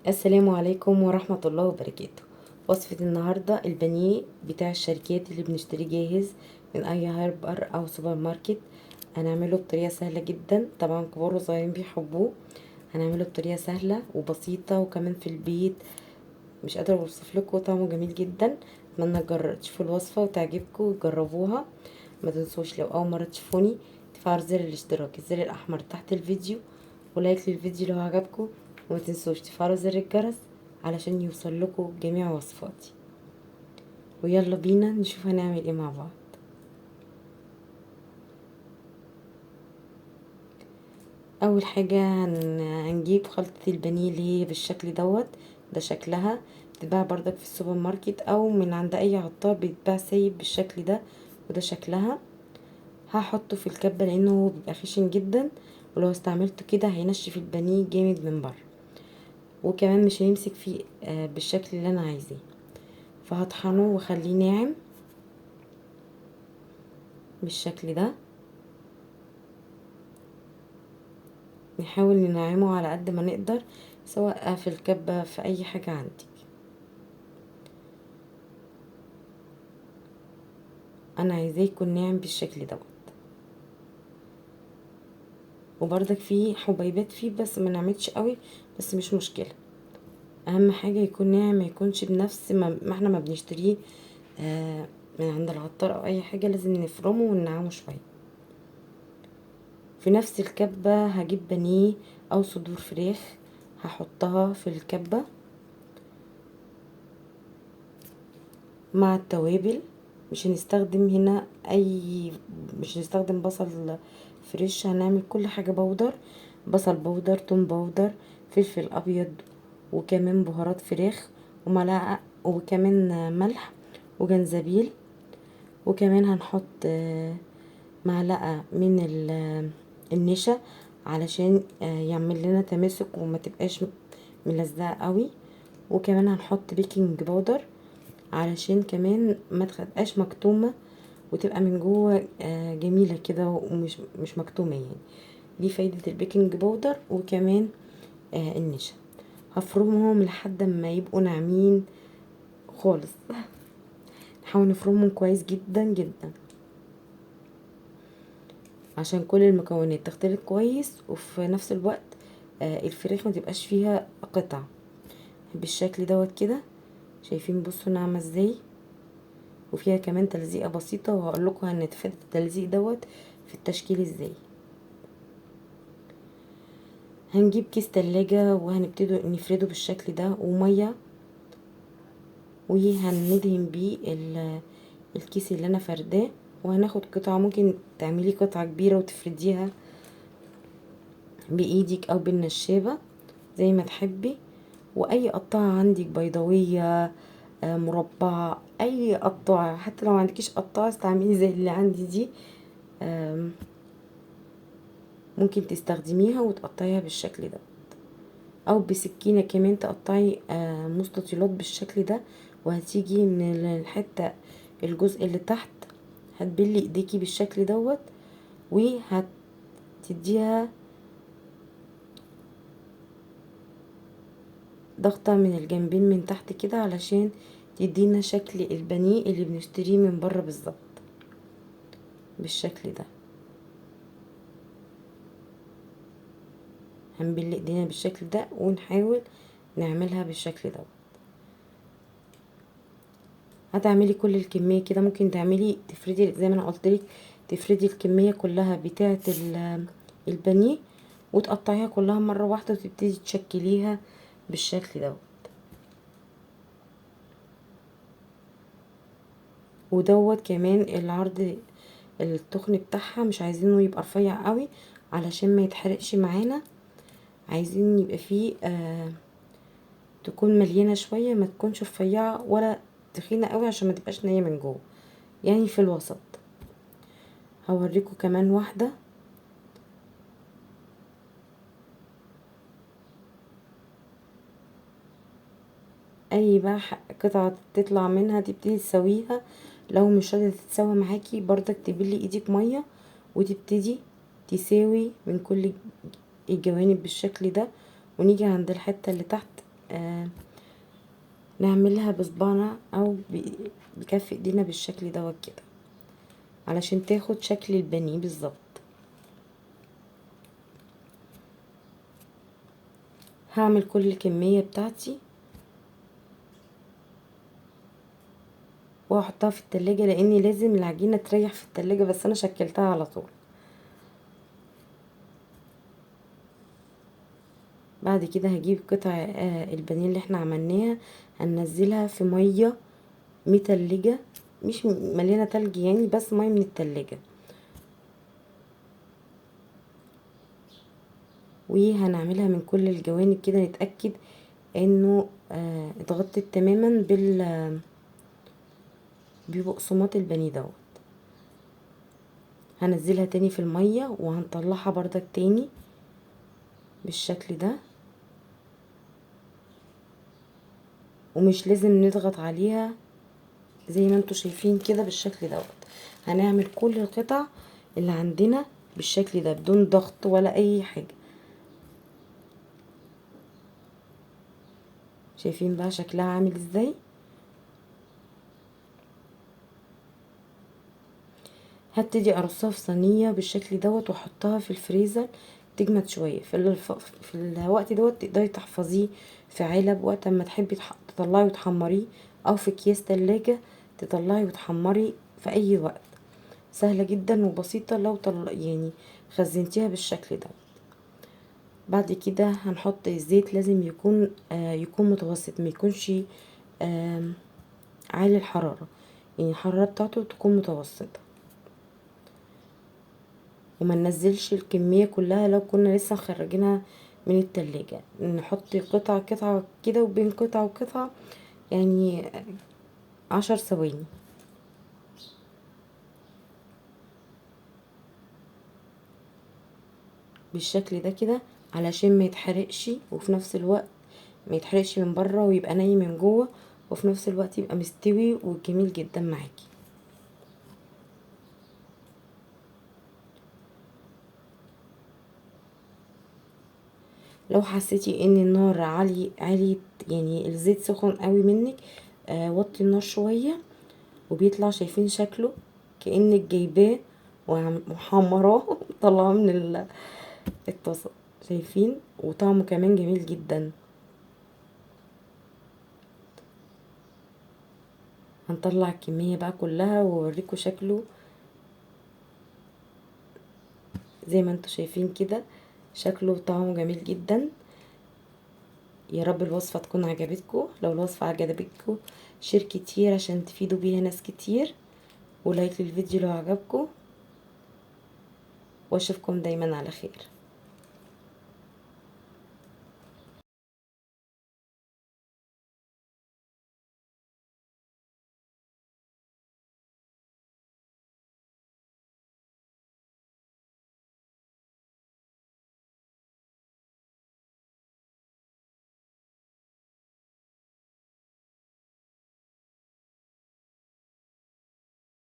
السلام عليكم ورحمة الله وبركاته. وصفة النهاردة البانيه بتاع الشركات اللي بنشتريه جاهز من اي هايبر او سوبر ماركت. هنعمله بطريقة سهلة جدا، طبعا كبار وصغيرين بيحبوه. هنعمله بطريقة سهلة وبسيطة وكمان في البيت. مش قادرة اوصف لكم، طعمه جميل جدا. اتمنى تشوفوا الوصفة وتعجبكم وتجربوها. ما تنسوش لو اول مرة تشوفوني تفعلوا زر الاشتراك، الزر الاحمر تحت الفيديو، ولايك للفيديو لو عجبكم. وما تنسوش تفعلوا زر الجرس علشان يوصل لكم جميع وصفاتي. ويلا بينا نشوف هنعمل ايه مع بعض. اول حاجة هنجيب خلطة البانيه اللي هي بالشكل دوت. ده شكلها بتتباع بردك في السوبر ماركت او من عند اي عطار، بيتباع سايب بالشكل ده. وده شكلها. هحطه في الكبة لانه هو بيبقى خشن جدا، ولو استعملته كده هينشف البانيه جامد من بره، وكمان مش هيمسك فيه بالشكل اللي انا عايزاه. فهطحنه واخليه ناعم بالشكل ده. نحاول ننعمه على قد ما نقدر، سواء في الكبة في اي حاجة عندك. انا عايزاه يكون ناعم بالشكل دوت. وبرضك في حبيبات فيه بس ما نعمتش قوي، بس مش مشكلة. اهم حاجة يكون ناعم، ما يكونش بنفس ما احنا ما بنشتريه من عند العطار او اي حاجة. لازم نفرمه وننعمه شوية. في نفس الكبة هجيب بانيه او صدور فراخ، هحطها في الكبة مع التوابل. مش هنستخدم هنا مش هنستخدم بصل فريش، هنعمل كل حاجة بودر. بصل بودر، توم بودر، فلفل ابيض، وكمان بهارات فراخ، وملعقة، وكمان ملح وجنزبيل. وكمان هنحط معلقة من النشا علشان يعمل لنا تماسك وما تبقاش ملزقة قوي. وكمان هنحط بيكنج باودر علشان كمان ما تبقاش مكتومة، وتبقى من جوه جميلة كده ومش مكتومة يعني. دي فايدة البيكنج باودر. وكمان النشا. هفرمهم لحد ما يبقوا ناعمين خالص. نحاول نفرمهم كويس جدا جدا عشان كل المكونات تختلط كويس، وفي نفس الوقت الفراخ ما تبقاش فيها قطع بالشكل دوت كده. شايفين؟ بصوا ناعمة ازاي، وفيها كمان تلزيقة بسيطة، وهقول لكم هنتفادى التلزيق دوت في التشكيل ازاي. هنجيب كيس تلاجة وهنبتدي نفرده بالشكل ده ومية، وهندهن بيه الكيس اللي انا فرداه. وهناخد قطعة، ممكن تعملي قطعة كبيرة وتفرديها بايدك او بالنشابة زي ما تحبي. واي قطعة عندك بيضاوية مربعة، اي قطعة، حتى لو عندكيش قطعة استعملي زي اللي عندي دي. ممكن تستخدميها وتقطعيها بالشكل ده، او بسكينة كمان تقطعي مستطيلات بالشكل ده. وهتيجي من الحتة الجزء اللي تحت، هتبلي ايديكي بالشكل دوت، وهتديها ضغطة من الجنبين من تحت كده علشان تدينا شكل البانيه اللي بنشتريه من بره بالظبط بالشكل ده. هنبل ايدينا بالشكل ده ونحاول نعملها بالشكل ده. هتعملي كل الكمية كده، ممكن تعملي تفردي زي ما انا قلتلك، تفردي الكمية كلها بتاعة البانيه وتقطعيها كلها مرة واحدة وتبتدي تشكليها بالشكل ده. ودوت كمان العرض التخن بتاعها مش عايزينه يبقى رفيع قوي علشان ما يتحرقش معانا. عايزين يبقى فيه تكون مليانة شوية، ما تكونش رفيعة ولا تخينة قوي عشان ما تبقاش نية من جوه، يعني في الوسط. هوريكم كمان واحدة. اي بقى قطعة تطلع منها تبتدي تسويها. لو مش راضية تتسوى معاكي برضك تبلي ايدك مية وتبتدي تساوي من كل الجوانب بالشكل ده. ونيجي عند الحتة اللي تحت نعملها بصبعنا او بكف ايدينا بالشكل دوت كده علشان تاخد شكل البانيه بالظبط. هعمل كل الكمية بتاعتي واحطها في التلاجة، لاني لازم العجينة تريح في التلاجة، بس انا شكلتها على طول. بعد كده هجيب قطع البانيه اللي احنا عملناها، هننزلها في مية متلجة، مش مليانة تلج يعني، بس مية من التلاجة، وهنعملها من كل الجوانب كده، نتأكد انه اتغطت تماما ببقسماط البانيه دوت. هنزلها تاني في المية وهنطلعها بردك تاني بالشكل ده، ومش لازم نضغط عليها زي ما انتوا شايفين كده بالشكل دوت. هنعمل كل القطع اللي عندنا بالشكل ده بدون ضغط ولا اي حاجة. شايفين بقى شكلها عامل ازاي؟ هبتدي ارصها في صينيه بالشكل دوت واحطها في الفريزر تجمد شويه. في الوقت دوت تقدري تحفظيه في علب، وقت ما تحبي تطلعي وتحمريه، او في اكياس تلاجة تطلعي وتحمري في اي وقت. سهله جدا وبسيطه لو يعني خزنتيها بالشكل ده. بعد كده هنحط الزيت، لازم يكون متوسط، ما يكونش عالي الحراره، يعني الحراره بتاعته تكون متوسطه، وما ننزلش الكمية كلها لو كنا لسه مخرجينها من التلاجة. نحط قطعة قطعة كده، وبين قطعة وقطعة يعني 10 ثواني بالشكل ده كده، علشان ما يتحرقش، وفي نفس الوقت ما يتحرقش من بره ويبقى ني من جوه، وفي نفس الوقت يبقى مستوي وجميل جدا معاكي. لو حسيتي ان النار عالية، يعني الزيت سخن قوي منك، وطي النار شوية، وبيطلع شايفين شكله كأنك جايباه ومحمراه طلعاه من الطاسة. شايفين؟ وطعمه كمان جميل جدا. هنطلع الكمية بقى كلها واوريكم شكله زي ما انتوا شايفين كده، شكله وطعمه جميل جدا. يا رب الوصفة تكون عجبتكم. لو الوصفة عجبتكم شير كتير عشان تفيدوا بيها ناس كتير، ولايك للفيديو لو عجبكم، واشوفكم دايما على خير.